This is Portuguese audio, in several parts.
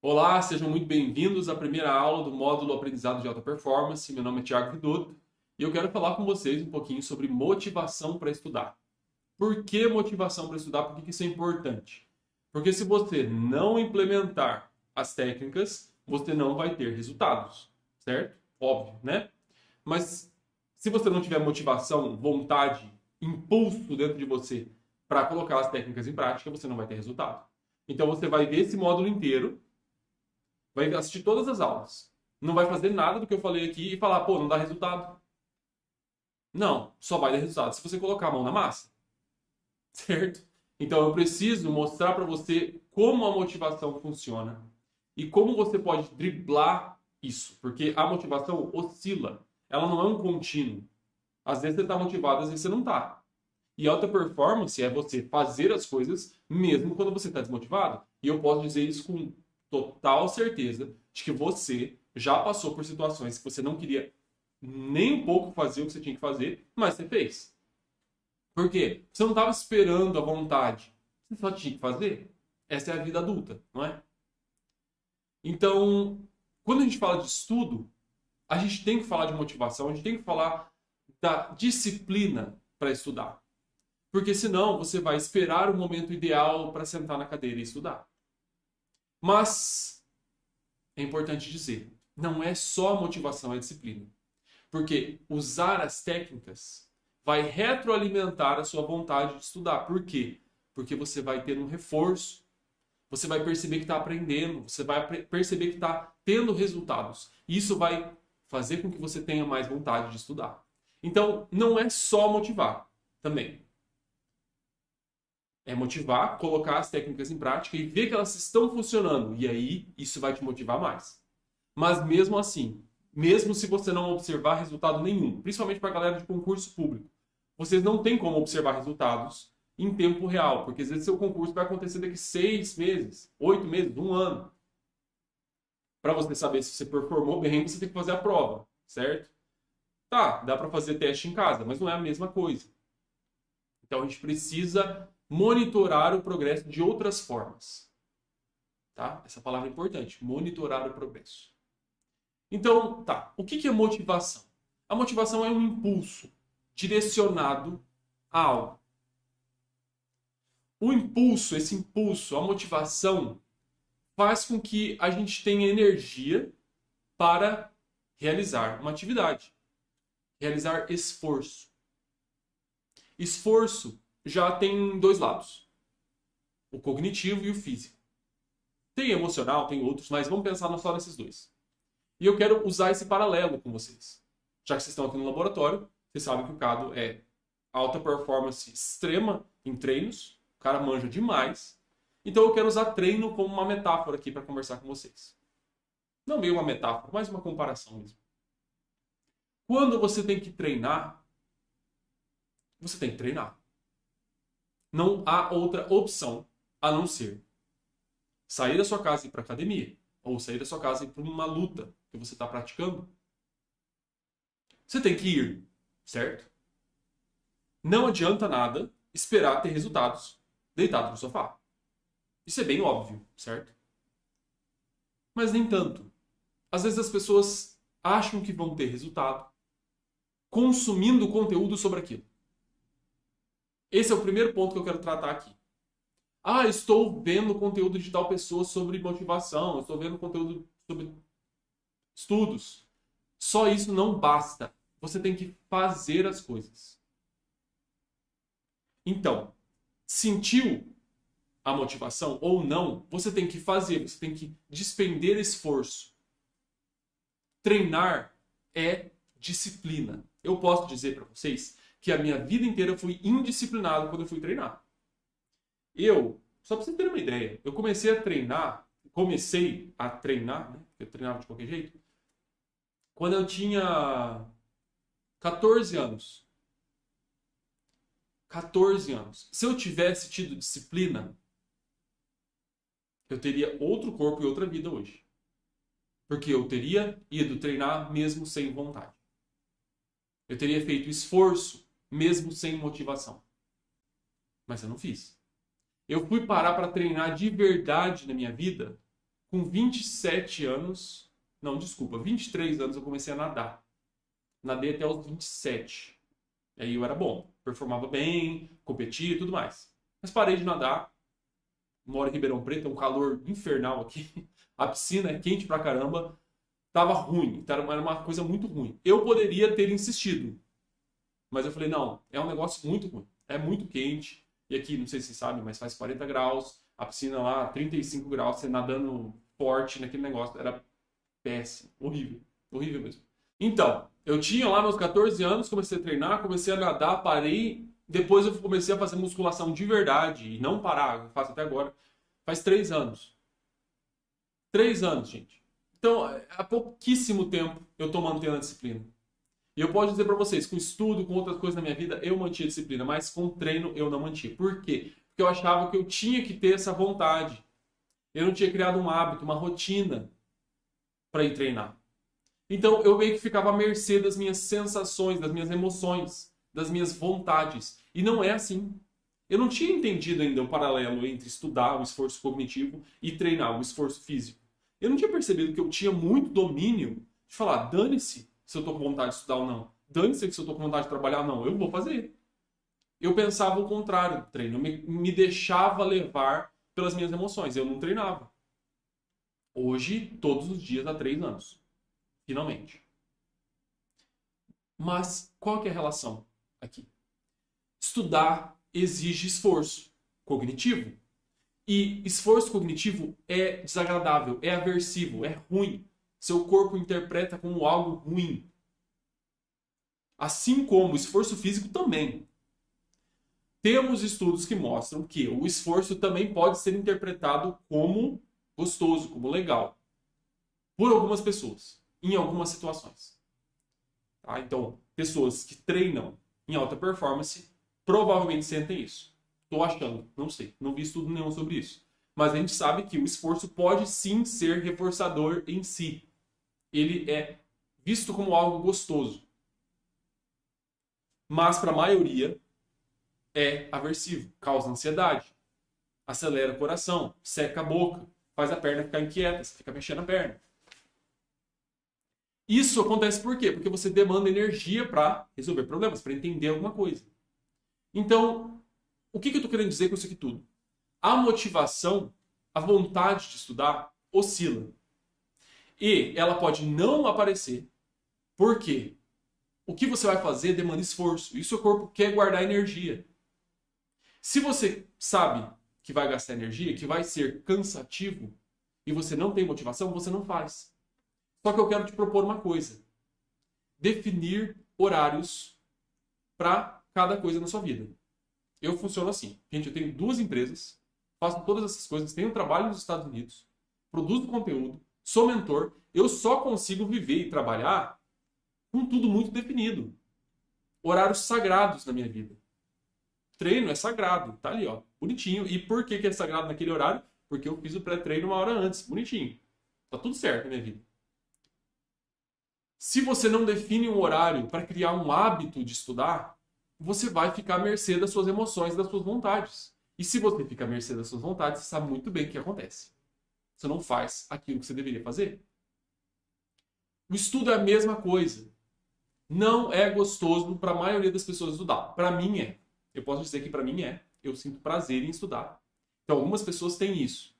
Olá, sejam muito bem-vindos à primeira aula do módulo Aprendizado de Alta Performance. Meu nome é Thiago Vidotto e eu quero falar com vocês um pouquinho sobre motivação para estudar. Por que motivação para estudar? Por que isso é importante? Porque se você não implementar as técnicas, você não vai ter resultados, certo? Óbvio, né? Mas se você não tiver motivação, vontade, impulso dentro de você para colocar as técnicas em prática, você não vai ter resultado. Então você vai ver esse módulo inteiro, vai assistir todas as aulas, não vai fazer nada do que eu falei aqui e falar, pô, não dá resultado. Não, só vai dar resultado se você colocar a mão na massa, certo? Então eu preciso mostrar para você como a motivação funciona e como você pode driblar isso, porque a motivação oscila, ela não é um contínuo. Às vezes você está motivado, às vezes você não está. E alta performance é você fazer as coisas mesmo quando você está desmotivado. E eu posso dizer isso com total certeza de que você já passou por situações que você não queria nem um pouco fazer o que você tinha que fazer, mas você fez. Por quê? Você não estava esperando a vontade. Você só tinha que fazer. Essa é a vida adulta, não é? Então, quando a gente fala de estudo, a gente tem que falar de motivação, a gente tem que falar da disciplina para estudar. Porque senão você vai esperar o momento ideal para sentar na cadeira e estudar. Mas é importante dizer, não é só motivação, é disciplina. Porque usar as técnicas vai retroalimentar a sua vontade de estudar. Por quê? Porque você vai ter um reforço, você vai perceber que está aprendendo, você vai perceber que está tendo resultados. E isso vai fazer com que você tenha mais vontade de estudar. Então, não é só motivar também. É motivar, colocar as técnicas em prática e ver que elas estão funcionando. E aí, isso vai te motivar mais. Mas mesmo assim, mesmo se você não observar resultado nenhum, principalmente para a galera de concurso público, vocês não têm como observar resultados em tempo real, porque às vezes seu concurso vai acontecer daqui 6 meses, 8 meses, 1 ano. Para você saber se você performou bem, você tem que fazer a prova, certo? Tá, dá para fazer teste em casa, mas não é a mesma coisa. Então a gente precisa monitorar o progresso de outras formas. Tá? Essa palavra é importante, monitorar o progresso. Então, tá, o que é motivação? A motivação é um impulso direcionado a algo. O impulso, esse impulso, a motivação, faz com que a gente tenha energia para realizar uma atividade, realizar esforço. Esforço já tem dois lados, o cognitivo e o físico. Tem emocional, tem outros, mas vamos pensar só nesses dois. E eu quero usar esse paralelo com vocês. Já que vocês estão aqui no laboratório, vocês sabem que o Cado é alta performance extrema em treinos, o cara manja demais. Então eu quero usar treino como uma metáfora aqui para conversar com vocês. Não meio uma metáfora, mas uma comparação mesmo. Quando você tem que treinar, você tem que treinar. Não há outra opção a não ser sair da sua casa e ir para a academia. Ou sair da sua casa e ir para uma luta que você está praticando. Você tem que ir, certo? Não adianta nada esperar ter resultados deitado no sofá. Isso é bem óbvio, certo? Mas nem tanto. Às vezes as pessoas acham que vão ter resultado consumindo conteúdo sobre aquilo. Esse é o primeiro ponto que eu quero tratar aqui. Ah, estou vendo conteúdo de tal pessoa sobre motivação, estou vendo conteúdo sobre estudos. Só isso não basta. Você tem que fazer as coisas. Então, sentiu a motivação ou não, você tem que fazer, você tem que despender esforço. Treinar é disciplina. Eu posso dizer para vocês que a minha vida inteira eu fui indisciplinado quando eu fui treinar. Só para vocês terem uma ideia, eu comecei a treinar, né? Eu treinava de qualquer jeito, quando eu tinha 14 anos. 14 anos. Se eu tivesse tido disciplina, eu teria outro corpo e outra vida hoje. Porque eu teria ido treinar mesmo sem vontade. Eu teria feito esforço mesmo sem motivação. Mas eu não fiz. Eu fui parar para treinar de verdade na minha vida Com 27 anos, não, desculpa, 23 anos eu comecei a nadar. Nadei até os 27. Aí eu era bom, performava bem, competia e tudo mais. Mas parei de nadar. Moro em Ribeirão Preto, é um calor infernal aqui. A piscina é quente pra caramba. Tava ruim, era uma coisa muito ruim. Eu poderia ter insistido, mas eu falei, não, é um negócio muito ruim. É muito quente. E aqui, não sei se vocês sabem, mas faz 40 graus. A piscina lá, 35 graus, você nadando forte naquele negócio. Era péssimo, horrível. Horrível mesmo. Então, eu tinha lá meus 14 anos, comecei a treinar, comecei a nadar, parei. Depois eu comecei a fazer musculação de verdade e não parar, eu faço até agora. Faz 3 anos. 3 anos, gente. Então, há pouquíssimo tempo eu estou mantendo a disciplina. E eu posso dizer para vocês, com estudo, com outras coisas na minha vida, eu mantinha a disciplina, mas com treino eu não mantinha. Por quê? Porque eu achava que eu tinha que ter essa vontade. Eu não tinha criado um hábito, uma rotina para ir treinar. Então eu meio que ficava à mercê das minhas sensações, das minhas emoções, das minhas vontades. E não é assim. Eu não tinha entendido ainda o paralelo entre estudar, o esforço cognitivo, e treinar, o esforço físico. Eu não tinha percebido que eu tinha muito domínio de falar, dane-se se eu estou com vontade de estudar ou não. Dane-se se eu estou com vontade de trabalhar ou não. Eu vou fazer. Eu pensava o contrário do treino. Eu me deixava levar pelas minhas emoções. Eu não treinava. Hoje, todos os dias há 3 anos. Finalmente. Mas qual que é a relação aqui? Estudar exige esforço cognitivo. E esforço cognitivo é desagradável, é aversivo, é ruim. Seu corpo interpreta como algo ruim. Assim como o esforço físico também. Temos estudos que mostram que o esforço também pode ser interpretado como gostoso, como legal. Por algumas pessoas, em algumas situações. Tá? Então, pessoas que treinam em alta performance provavelmente sentem isso. Estou achando, não sei, não vi estudo nenhum sobre isso. Mas a gente sabe que o esforço pode sim ser reforçador em si. Ele é visto como algo gostoso. Mas para a maioria é aversivo, causa ansiedade, acelera o coração, seca a boca, faz a perna ficar inquieta, você fica mexendo a perna. Isso acontece por quê? Porque você demanda energia para resolver problemas, para entender alguma coisa. Então, o que eu estou querendo dizer com isso aqui tudo? A motivação, a vontade de estudar, oscila. E ela pode não aparecer. Por quê? O que você vai fazer demanda esforço. E o seu corpo quer guardar energia. Se você sabe que vai gastar energia, que vai ser cansativo, e você não tem motivação, você não faz. Só que eu quero te propor uma coisa. Definir horários para cada coisa na sua vida. Eu funciono assim. Gente, eu tenho 2 empresas, faço todas essas coisas, tenho trabalho nos Estados Unidos, produzo conteúdo, sou mentor. Eu só consigo viver e trabalhar com tudo muito definido. Horários sagrados na minha vida. Treino é sagrado, tá ali, ó, bonitinho. E por que é sagrado naquele horário? Porque eu fiz o pré-treino 1 hora antes, bonitinho. Tá tudo certo na minha vida. Se você não define um horário para criar um hábito de estudar, você vai ficar à mercê das suas emoções e das suas vontades. E se você fica à mercê das suas vontades, você sabe muito bem o que acontece. Você não faz aquilo que você deveria fazer. O estudo é a mesma coisa. Não é gostoso para a maioria das pessoas estudar. Para mim é. Eu posso dizer que para mim é. Eu sinto prazer em estudar. Então algumas pessoas têm isso.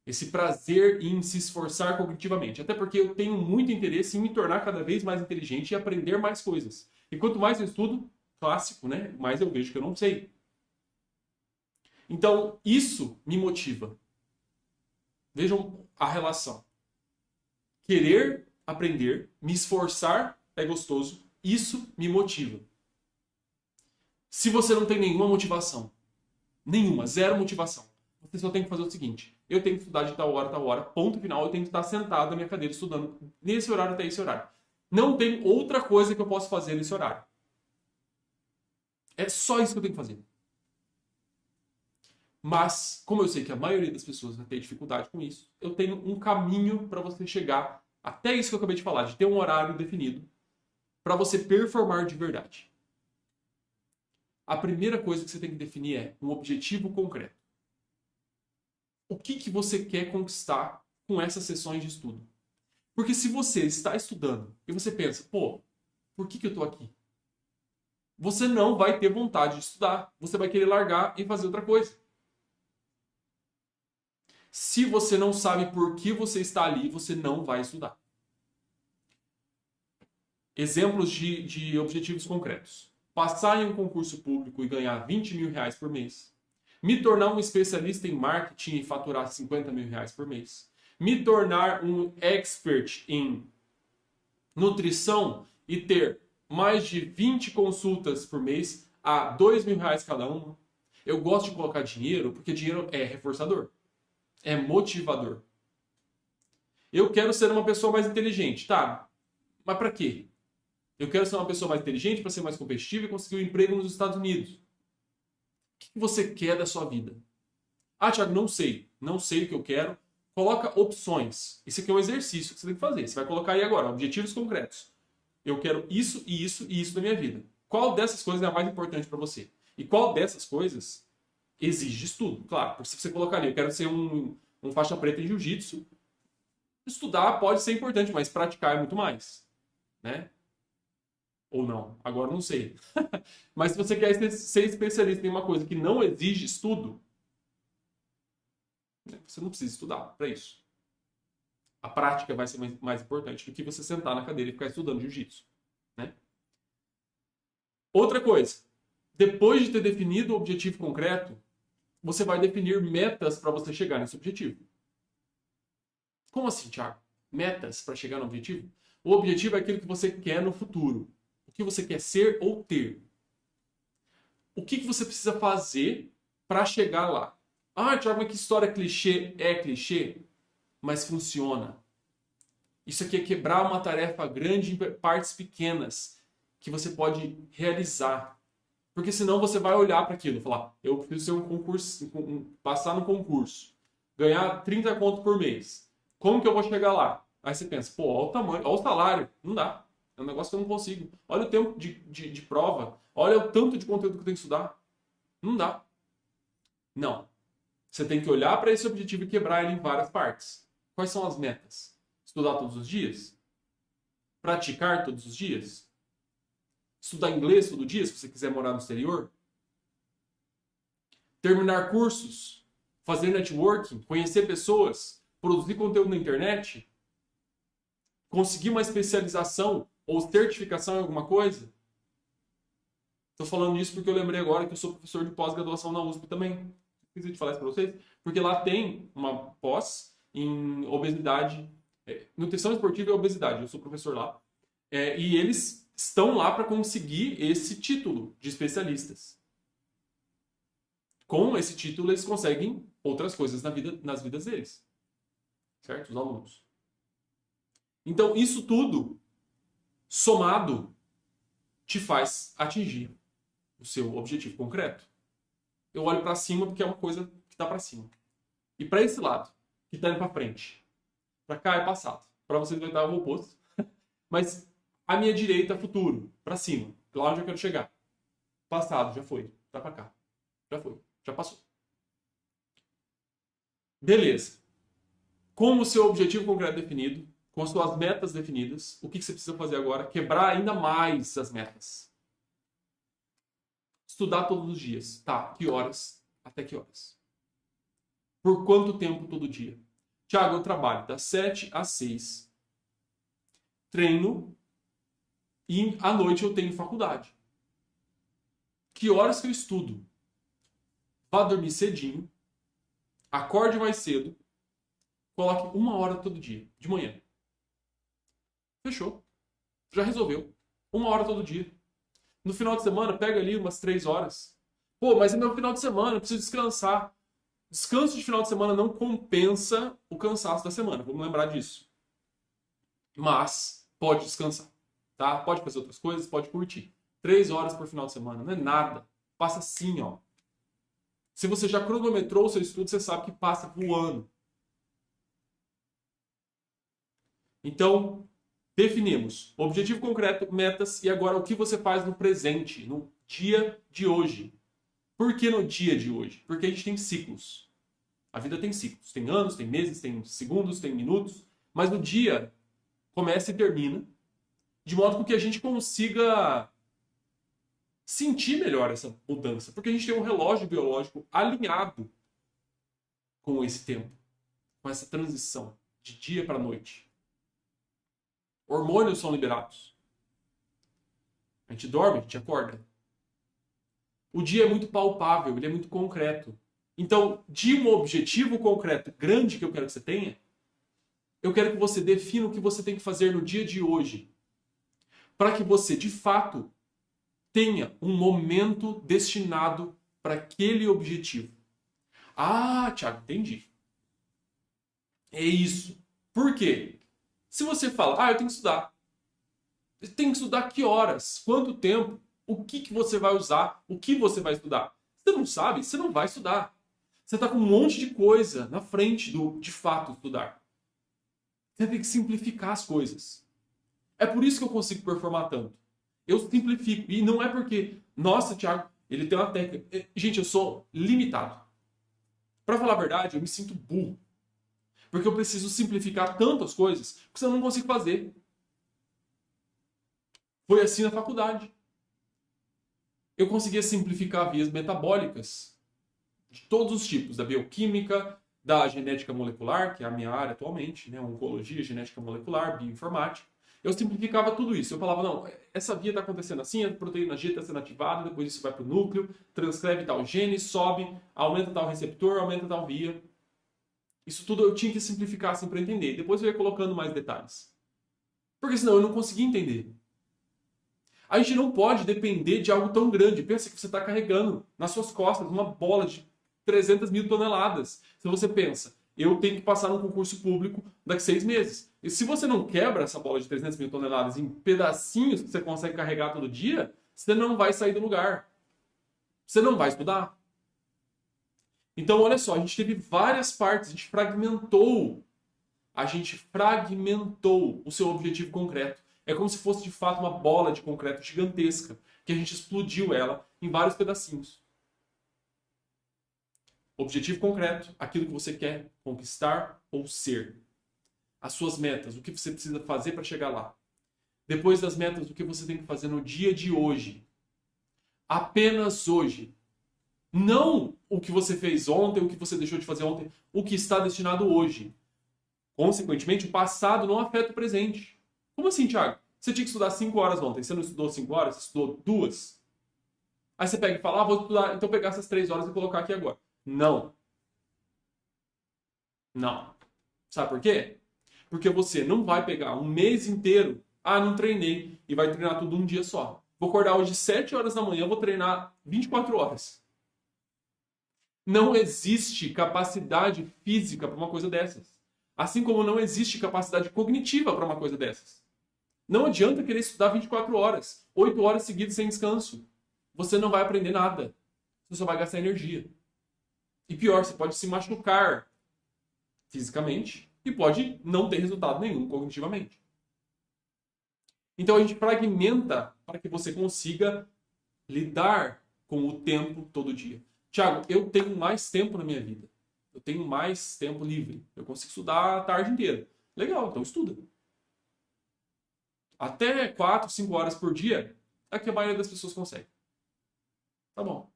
Esse prazer em se esforçar cognitivamente. Até porque eu tenho muito interesse em me tornar cada vez mais inteligente e aprender mais coisas. E quanto mais eu estudo, clássico, né? Mais eu vejo que eu não sei. Então, isso me motiva. Vejam a relação. Querer aprender, me esforçar é gostoso. Isso me motiva. Se você não tem nenhuma motivação, nenhuma, zero motivação, você só tem que fazer o seguinte: eu tenho que estudar de tal hora, ponto final, eu tenho que estar sentado na minha cadeira estudando nesse horário até esse horário. Não tem outra coisa que eu possa fazer nesse horário. É só isso que eu tenho que fazer. Mas, como eu sei que a maioria das pessoas vai ter dificuldade com isso, eu tenho um caminho para você chegar até isso que eu acabei de falar, de ter um horário definido, para você performar de verdade. A primeira coisa que você tem que definir é um objetivo concreto. O que você quer conquistar com essas sessões de estudo. Porque se você está estudando e você pensa, pô, por que eu estou aqui? Você não vai ter vontade de estudar. Você vai querer largar e fazer outra coisa. Se você não sabe por que você está ali, você não vai estudar. Exemplos de objetivos concretos. Passar em um concurso público e ganhar 20 mil reais por mês. Me tornar um especialista em marketing e faturar 50 mil reais por mês. Me tornar um expert em nutrição e ter mais de 20 consultas por mês a 2 mil reais cada uma. Eu gosto de colocar dinheiro porque dinheiro é reforçador, é motivador. Eu quero ser uma pessoa mais inteligente, tá? Mas para quê? Eu quero ser uma pessoa mais inteligente para ser mais competitiva e conseguir um emprego nos Estados Unidos. O que você quer da sua vida? Ah, Thiago, não sei. Não sei o que eu quero. Coloca opções. Isso aqui é um exercício que você tem que fazer. Você vai colocar aí agora, objetivos concretos. Eu quero isso e isso e isso da minha vida. Qual dessas coisas é a mais importante para você? E qual dessas coisas exige estudo? Claro, porque se você colocar ali, eu quero ser um faixa preta em jiu-jitsu, estudar pode ser importante, mas praticar é muito mais, né? Ou não, agora não sei. Mas se você quer ser especialista em uma coisa que não exige estudo, você não precisa estudar para isso. A prática vai ser mais importante do que você sentar na cadeira e ficar estudando jiu-jitsu, né? Outra coisa, depois de ter definido o objetivo concreto, você vai definir metas para você chegar nesse objetivo. Como assim, Thiago? Metas para chegar no objetivo? O objetivo é aquilo que você quer no futuro. O que você quer ser ou ter. O que você precisa fazer para chegar lá? Ah, Thiago, mas que história clichê é clichê? Mas funciona. Isso aqui é quebrar uma tarefa grande em partes pequenas que você pode realizar. Porque senão você vai olhar para aquilo e falar, eu preciso ser um concurso, passar no concurso, ganhar 30 conto por mês. Como que eu vou chegar lá? Aí você pensa, pô, olha o tamanho, olha o salário. Não dá. É um negócio que eu não consigo. Olha o tempo de prova. Olha o tanto de conteúdo que eu tenho que estudar. Não dá. Não. Você tem que olhar para esse objetivo e quebrar ele em várias partes. Quais são as metas? Estudar todos os dias? Praticar todos os dias? Estudar inglês todo dia, se você quiser morar no exterior? Terminar cursos? Fazer networking? Conhecer pessoas? Produzir conteúdo na internet? Conseguir uma especialização ou certificação em alguma coisa? Estou falando isso porque eu lembrei agora que eu sou professor de pós-graduação na USP também. Preciso de falar isso para vocês, porque lá tem uma pós em obesidade, nutrição esportiva e obesidade. Eu sou professor lá. E eles estão lá para conseguir esse título de especialistas. Com esse título, eles conseguem outras coisas nas vidas deles. Certo? Os alunos. Então, isso tudo, somado, te faz atingir o seu objetivo concreto. Eu olho para cima porque é uma coisa que está para cima. E para esse lado, que está indo para frente. Para cá é passado. Para vocês vai estar o oposto. Mas a minha direita é futuro, para cima. Lá onde eu quero chegar. Passado, já foi. Tá para cá. Já foi. Já passou. Beleza. Com o seu objetivo concreto definido, com as suas metas definidas, o que você precisa fazer agora? Quebrar ainda mais as metas. Estudar todos os dias. Tá, que horas? Até que horas? Por quanto tempo todo dia? Thiago, eu trabalho das 7 às 6. Treino e à noite eu tenho faculdade. Que horas que eu estudo? Vá dormir cedinho, acorde mais cedo, coloque 1 hora todo dia, de manhã. Fechou. Já resolveu. 1 hora todo dia. No final de semana, pega ali umas 3 horas. Pô, mas é meu final de semana, eu preciso descansar. Descanso de final de semana não compensa o cansaço da semana. Vamos lembrar disso. Mas pode descansar. Tá? Pode fazer outras coisas, pode curtir. 3 horas por final de semana, não é nada. Passa assim, ó. Se você já cronometrou o seu estudo, você sabe que passa voando. Então, definimos objetivo concreto, metas e agora o que você faz no presente, no dia de hoje. Por que no dia de hoje? Porque a gente tem ciclos. A vida tem ciclos, tem anos, tem meses, tem segundos, tem minutos, mas o dia começa e termina, de modo com que a gente consiga sentir melhor essa mudança, porque a gente tem um relógio biológico alinhado com esse tempo, com essa transição de dia para noite. Hormônios são liberados. A gente dorme, a gente acorda. O dia é muito palpável, ele é muito concreto. Então, de um objetivo concreto grande que eu quero que você tenha, eu quero que você defina o que você tem que fazer no dia de hoje, para que você, de fato, tenha um momento destinado para aquele objetivo. Ah, Thiago, entendi. É isso. Por quê? Se você fala, eu tenho que estudar. Tem que estudar que horas? Quanto tempo? O que você vai usar? O que você vai estudar? Você não sabe? Você não vai estudar. Você está com um monte de coisa na frente do, de fato, estudar. Você tem que simplificar as coisas. É por isso que eu consigo performar tanto. Eu simplifico. E não é porque, nossa, Thiago, ele tem uma técnica. Gente, eu sou limitado. Para falar a verdade, eu me sinto burro. Porque eu preciso simplificar tantas coisas que eu não consigo fazer. Foi assim na faculdade. Eu conseguia simplificar vias metabólicas de todos os tipos, da bioquímica, da genética molecular, que é a minha área atualmente, né? Oncologia, genética molecular, bioinformática. Eu simplificava tudo isso. Eu falava, não, essa via está acontecendo assim, a proteína G está sendo ativada, depois isso vai para o núcleo, transcreve tal gene, sobe, aumenta tal receptor, aumenta tal via. Isso tudo eu tinha que simplificar assim para entender. Depois eu ia colocando mais detalhes. Porque senão eu não conseguia entender. A gente não pode depender de algo tão grande. Pensa que você está carregando nas suas costas uma bola de 300 mil toneladas. Se você pensa, eu tenho que passar num concurso público daqui a 6 meses. E se você não quebra essa bola de 300 mil toneladas em pedacinhos que você consegue carregar todo dia, você não vai sair do lugar. Você não vai estudar. Então, olha só, a gente teve várias partes, a gente fragmentou o seu objetivo concreto. É como se fosse de fato uma bola de concreto gigantesca, que a gente explodiu ela em vários pedacinhos. Objetivo concreto, aquilo que você quer conquistar ou ser. As suas metas, o que você precisa fazer para chegar lá. Depois das metas, o que você tem que fazer no dia de hoje. Apenas hoje. Não o que você fez ontem, o que você deixou de fazer ontem, o que está destinado hoje. Consequentemente, o passado não afeta o presente. Como assim, Thiago? Você tinha que estudar 5 horas ontem. Você não estudou 5 horas? Você estudou 2? Aí você pega e fala, vou estudar, então pegar essas 3 horas e colocar aqui agora. Não. Não. Sabe por quê? Porque você não vai pegar um mês inteiro, não treinei, e vai treinar tudo um dia só. Vou acordar hoje 7 horas da manhã, vou treinar 24 horas. Não existe capacidade física para uma coisa dessas. Assim como não existe capacidade cognitiva para uma coisa dessas. Não adianta querer estudar 24 horas, 8 horas seguidas sem descanso. Você não vai aprender nada. Você só vai gastar energia. E pior, você pode se machucar fisicamente e pode não ter resultado nenhum cognitivamente. Então a gente fragmenta para que você consiga lidar com o tempo todo dia. Thiago, eu tenho mais tempo na minha vida. Eu tenho mais tempo livre. Eu consigo estudar a tarde inteira. Legal, então estuda. Até 4, 5 horas por dia é que a maioria das pessoas consegue. Tá bom.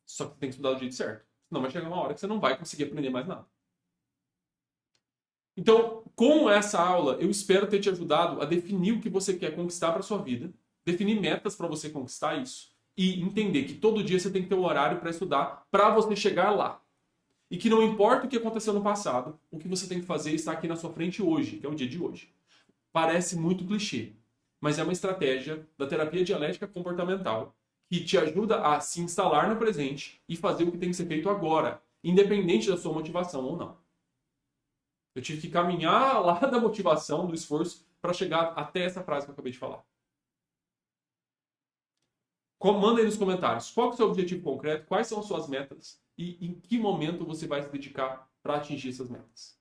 Só que tem que estudar do jeito certo. Senão vai chegar uma hora que você não vai conseguir aprender mais nada. Então, com essa aula, eu espero ter te ajudado a definir o que você quer conquistar para sua vida, definir metas para você conquistar isso e entender que todo dia você tem que ter um horário para estudar para você chegar lá. E que não importa o que aconteceu no passado, o que você tem que fazer está aqui na sua frente hoje, que é o dia de hoje. Parece muito clichê, mas é uma estratégia da terapia dialética comportamental que te ajuda a se instalar no presente e fazer o que tem que ser feito agora, independente da sua motivação ou não. Eu tive que caminhar lá da motivação, do esforço, para chegar até essa frase que eu acabei de falar. Manda aí nos comentários qual é o seu objetivo concreto, quais são as suas metas e em que momento você vai se dedicar para atingir essas metas.